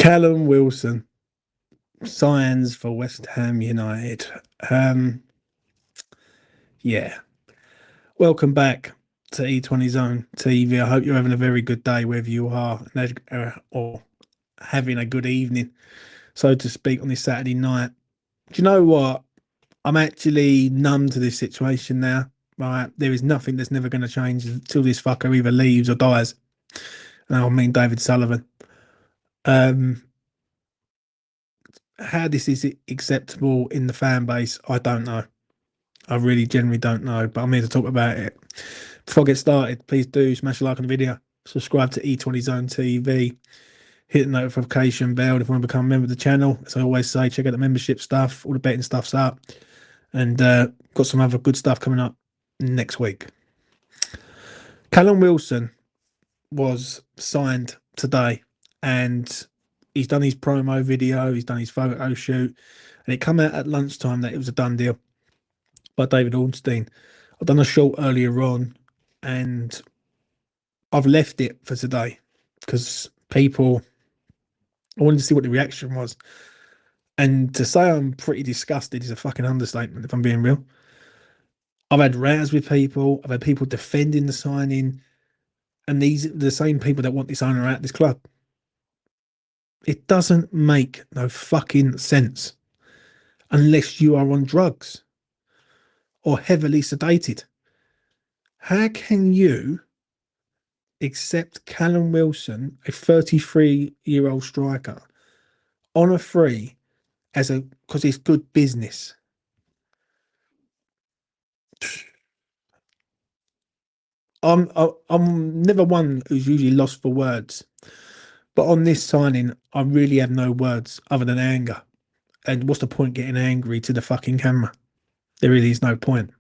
Callum Wilson signs for West Ham United. Yeah. Welcome back to E20 Zone TV. I hope you're having a very good day wherever you are, or having a good evening, so to speak, on this Saturday night. Do you know what? I'm actually numb to this situation now. Right? There is nothing that's never going to change until this fucker either leaves or dies. And I mean David Sullivan. Um, how this is acceptable in the fan base, I don't know. I really generally don't know, but I'm here to talk about it. Before I get started, please do smash a like on the video, subscribe to E20 Zone TV, hit the notification bell if you want to become a member of the channel. As I always say, check out the membership stuff, all the betting stuff's up, and got some other good stuff coming up next week. Callum Wilson was signed today, and he's done his promo video, he's done his photo shoot, and it came out at lunchtime that it was a done deal by David Ornstein. I've done a short earlier on, and I've left it for today because I wanted to see what the reaction was. And to say I'm pretty disgusted is a fucking understatement, if I'm being real. I've had rows with people, I've had people defending the signing, and these are the same people that want this owner out of this club. It doesn't make no fucking sense unless you are on drugs or heavily sedated. How can you accept Callum Wilson, a 33-year-old striker, on a free because it's good business? I'm never one who's usually lost for words, but on this signing, I really have no words other than anger. And what's the point getting angry to the fucking camera? There really is no point.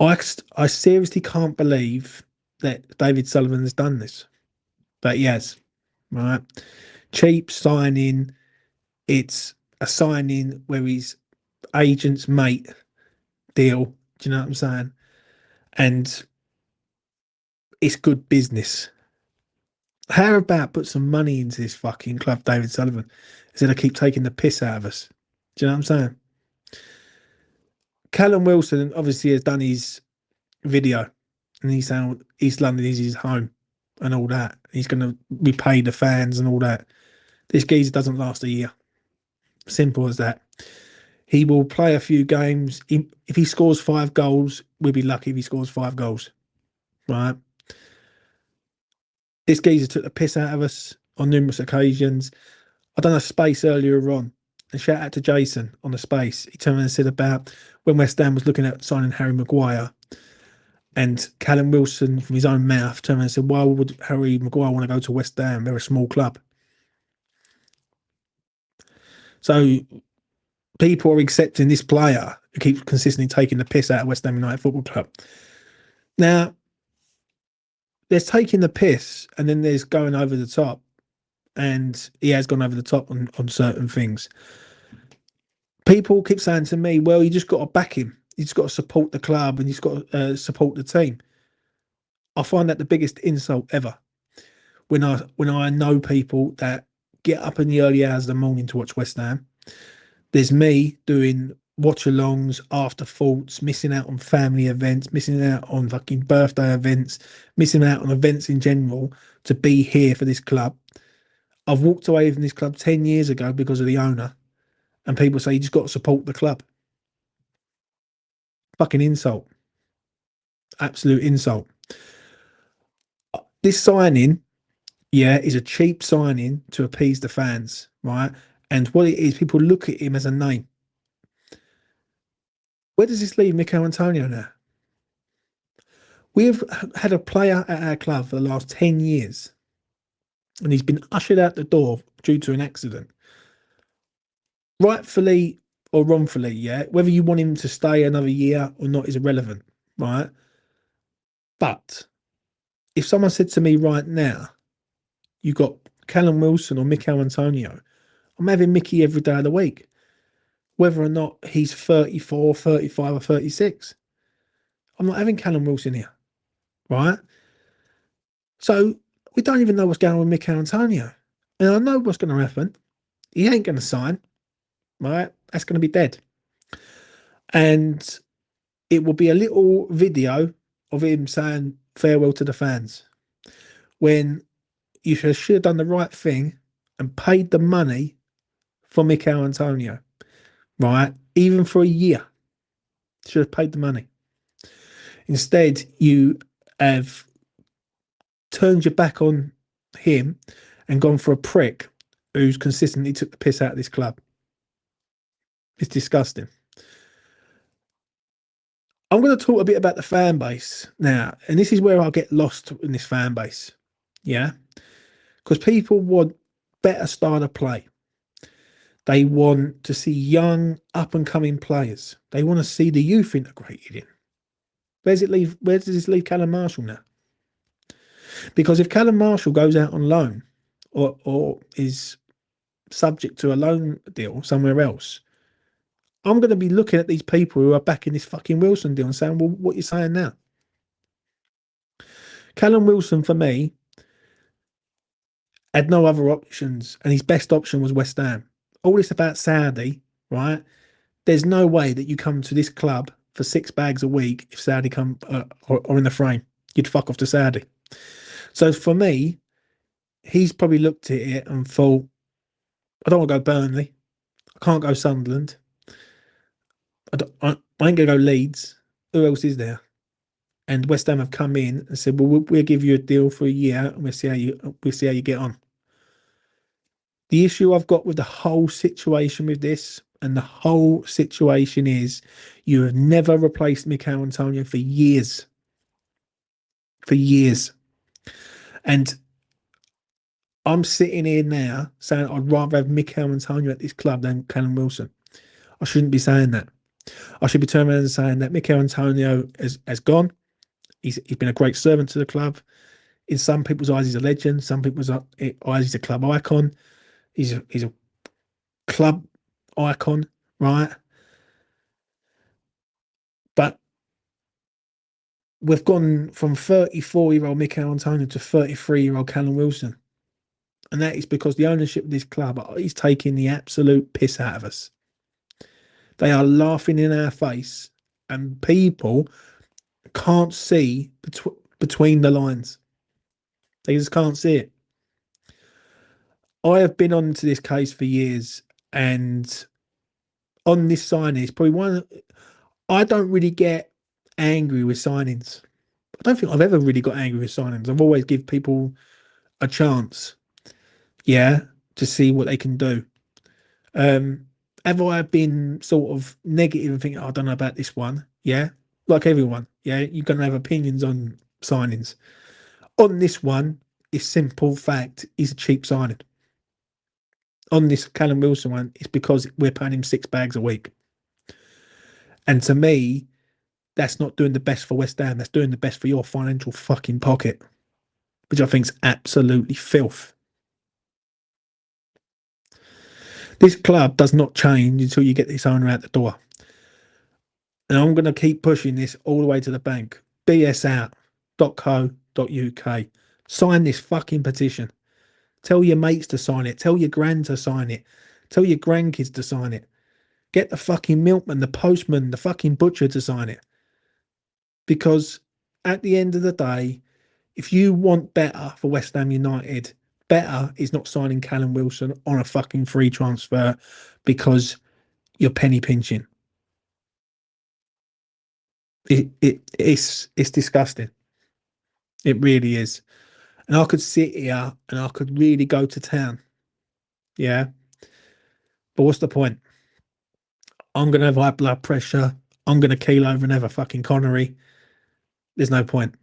I seriously can't believe that David Sullivan has done this, but he has. Right? Cheap signing. It's a signing where his agent's mate deal. Do you know what I'm saying? And it's good business. How about put some money into this fucking club, David Sullivan, instead of keep taking the piss out of us? Do you know what I'm saying? Callum Wilson obviously has done his video, and he's saying East London is his home and all that. He's going to repay the fans and all that. This geezer doesn't last a year. Simple as that. He will play a few games. If he scores 5 goals, we'll be lucky if he scores 5 goals. Right? This geezer took the piss out of us on numerous occasions. I done a space earlier on, and shout out to Jason on the space. He turned around and said about when West Ham was looking at signing Harry Maguire, and Callum Wilson, from his own mouth, turned around and said, why would Harry Maguire want to go to West Ham? They're a small club. So people are accepting this player who keeps consistently taking the piss out of West Ham United Football Club. Now, there's taking the piss, and then there's going over the top. And he has gone over the top on certain things. People keep saying to me, well, you just got to back him. You just got to support the club, and you've got to support the team. I find that the biggest insult ever. When I know people that get up in the early hours of the morning to watch West Ham. There's me doing watch-alongs, after thoughts, missing out on family events, missing out on fucking birthday events, missing out on events in general to be here for this club. I've walked away from this club 10 years ago because of the owner, and people say you just got to support the club. Fucking insult. Absolute insult. This signing, yeah, is a cheap signing to appease the fans, right? And what it is, people look at him as a name. Where does this leave Mikel Antonio now? We've had a player at our club for the last 10 years, and he's been ushered out the door due to an accident. Rightfully or wrongfully, yeah, whether you want him to stay another year or not is irrelevant, right? But if someone said to me right now, you got Callum Wilson or Mikel Antonio, I'm having Mickey every day of the week, whether or not he's 34, 35 or 36. I'm not having Callum Wilson here, right? So we don't even know what's going on with Mikel Antonio. And I know what's going to happen. He ain't going to sign, right? That's going to be dead. And it will be a little video of him saying farewell to the fans when you should have done the right thing and paid the money for Mikel Antonio, right? Even for a year, should have paid the money. Instead, you have turned your back on him and gone for a prick who's consistently took the piss out of this club. It's disgusting. I'm going to talk a bit about the fan base now, and this is where I'll get lost in this fan base. Yeah, because people want better style of play. They want to see young, up and coming players. They want to see the youth integrated in. Where does this leave Callum Marshall now? Because if Callum Marshall goes out on loan or is subject to a loan deal somewhere else, I'm going to be looking at these people who are backing this fucking Wilson deal and saying, well, what are you saying now? Callum Wilson, for me, had no other options, and his best option was West Ham. All this about Saudi, right? There's no way that you come to this club for 6 bags a week if Saudi come or in the frame. You'd fuck off to Saudi. So for me, he's probably looked at it and thought, I don't want to go Burnley. I can't go Sunderland. I ain't going to go Leeds. Who else is there? And West Ham have come in and said, well, we'll give you a deal for a year and we'll see how you get on. The issue I've got with the whole situation with this, and the whole situation is, you have never replaced Mikel Antonio for years. For years. And I'm sitting here now saying I'd rather have Mikel Antonio at this club than Callum Wilson. I shouldn't be saying that. I should be turning around and saying that Mikel Antonio has gone. He's been a great servant to the club. In some people's eyes, he's a legend. Some people's eyes, he's a club icon. He's a club icon, right? But we've gone from 34-year-old Mikel Antonio to 33-year-old Callum Wilson. And that is because the ownership of this club is taking the absolute piss out of us. They are laughing in our face, and people can't see between the lines. They just can't see it. I have been on to this case for years, and on this signing, it's probably one. I don't really get angry with signings. I don't think I've ever really got angry with signings. I've always give people a chance, yeah, to see what they can do. Have I been sort of negative and thinking, oh, I don't know about this one? Yeah, like everyone. Yeah, you're going to have opinions on signings. On this one, it's simple fact, he's a cheap signing. On this Callum Wilson one, it's because we're paying him 6 bags a week. And to me, that's not doing the best for West Ham. That's doing the best for your financial fucking pocket, which I think is absolutely filth. This club does not change until you get this owner out the door. And I'm going to keep pushing this all the way to the bank. bsout.co.uk. Sign this fucking petition. Tell your mates to sign it. Tell your grand to sign it. Tell your grandkids to sign it. Get the fucking milkman, the postman, the fucking butcher to sign it. Because at the end of the day, if you want better for West Ham United, better is not signing Callum Wilson on a fucking free transfer because you're penny pinching. It's disgusting. It really is. And I could sit here and I could really go to town. Yeah. But what's the point? I'm going to have high blood pressure. I'm going to keel over and have a fucking Connery. There's no point.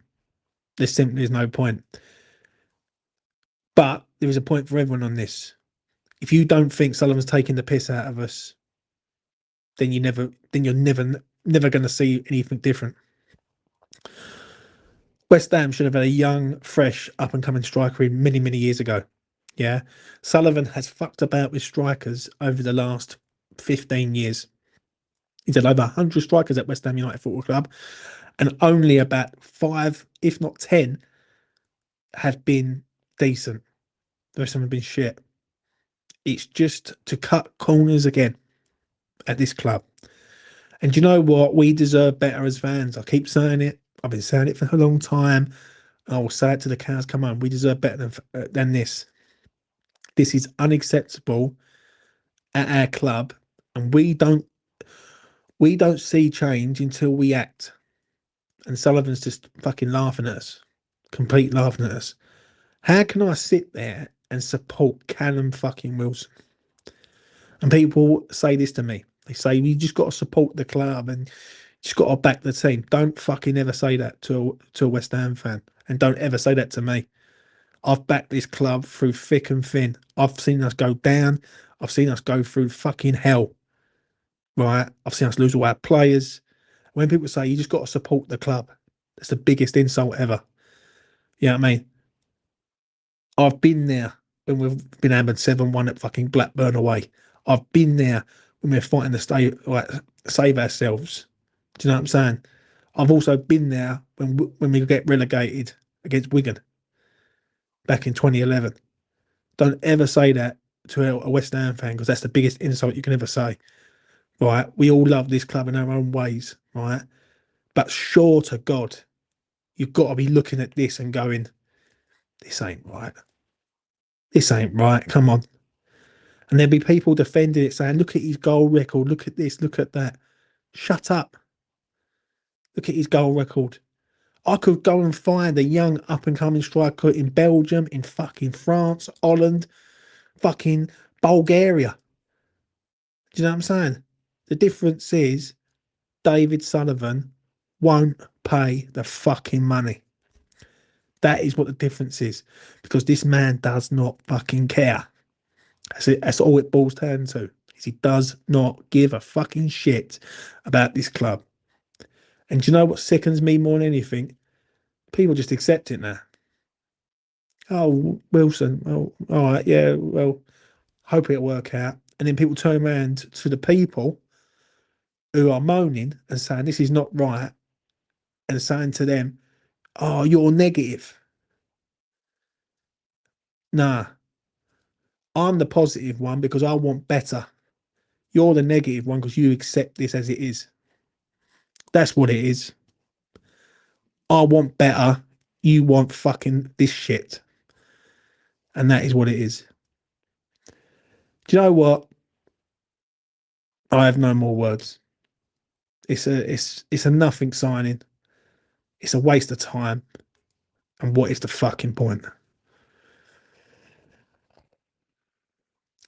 There simply is no point. But there is a point for everyone on this. If you don't think Sullivan's taking the piss out of us, then you're never going to see anything different. West Ham should have had a young, fresh, up and coming striker in many, many years ago. Yeah. Sullivan has fucked about with strikers over the last 15 years. He's had over 100 strikers at West Ham United Football Club, and only about 5, if not 10, have been decent. The rest of them have been shit. It's just to cut corners again at this club. And do you know what? We deserve better as fans. I keep saying it. I've been saying it for a long time. I will say it to the cows come home. We deserve better than this. This is unacceptable at our club, and we don't see change until we act. And Sullivan's just fucking laughing at us, complete laughing at us. How can I sit there and support Callum fucking Wilson? And people say this to me. They say you just got to support the club and just got to back the team. Don't fucking ever say that to a West Ham fan, and don't ever say that to me. I've backed this club through thick and thin. I've seen us go down. I've seen us go through fucking hell. Right? I've seen us lose all our players. When people say you just got to support the club, that's the biggest insult ever. You know what I mean? I've been there when we've been hammered 7-1 at fucking Blackburn away. I've been there when we're fighting to save ourselves. Do you know what I'm saying? I've also been there when we get relegated against Wigan back in 2011. Don't ever say that to a West Ham fan, because that's the biggest insult you can ever say. Right? We all love this club in our own ways, right? But sure to God, you've got to be looking at this and going, this ain't right. This ain't right. Come on. And there'll be people defending it, saying, look at his goal record, look at this, look at that. Shut up. Look at his goal record. I could go and find a young up and coming striker in Belgium, in fucking France, Holland, fucking Bulgaria. Do you know what I'm saying? The difference is David Sullivan won't pay the fucking money. That is what the difference is, because this man does not fucking care. That's it. That's all it boils down to. Is he does not give a fucking shit about this club. And do you know what sickens me more than anything? People just accept it now. Oh, Wilson. Oh, all right. Yeah. Well, hope it'll work out. And then people turn around to the people who are moaning and saying this is not right, and saying to them, "Oh, you're negative." Nah, I'm the positive one because I want better. You're the negative one because you accept this as it is. That's what it is. I want better. You want fucking this shit. And that is what it is. Do you know what? I have no more words. It's a nothing signing. It's a waste of time. And what is the fucking point?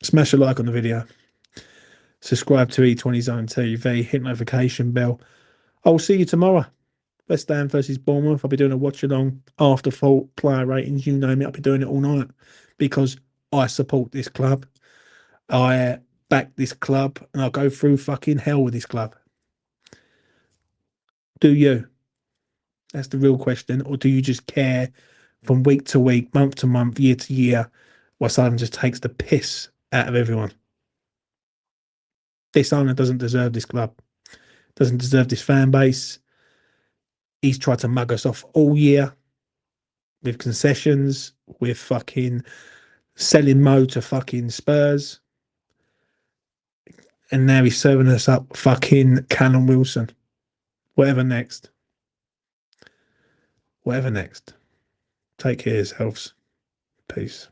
Smash a like on the video. Subscribe to E20 Zone TV. Hit notification bell. I will see you tomorrow. West Ham versus Bournemouth. I'll be doing a watch along, afterthought, player ratings, you name it. I'll be doing it all night because I support this club. I back this club, and I'll go through fucking hell with this club. Do you? That's the real question. Or do you just care from week to week, month to month, year to year, while Simon just takes the piss out of everyone? This owner doesn't deserve this club, doesn't deserve this fan base. He's tried to mug us off all year with concessions, with fucking selling Mo to fucking Spurs. And now he's serving us up fucking Callum Wilson. Whatever next. Whatever next. Take care of yourselves. Peace.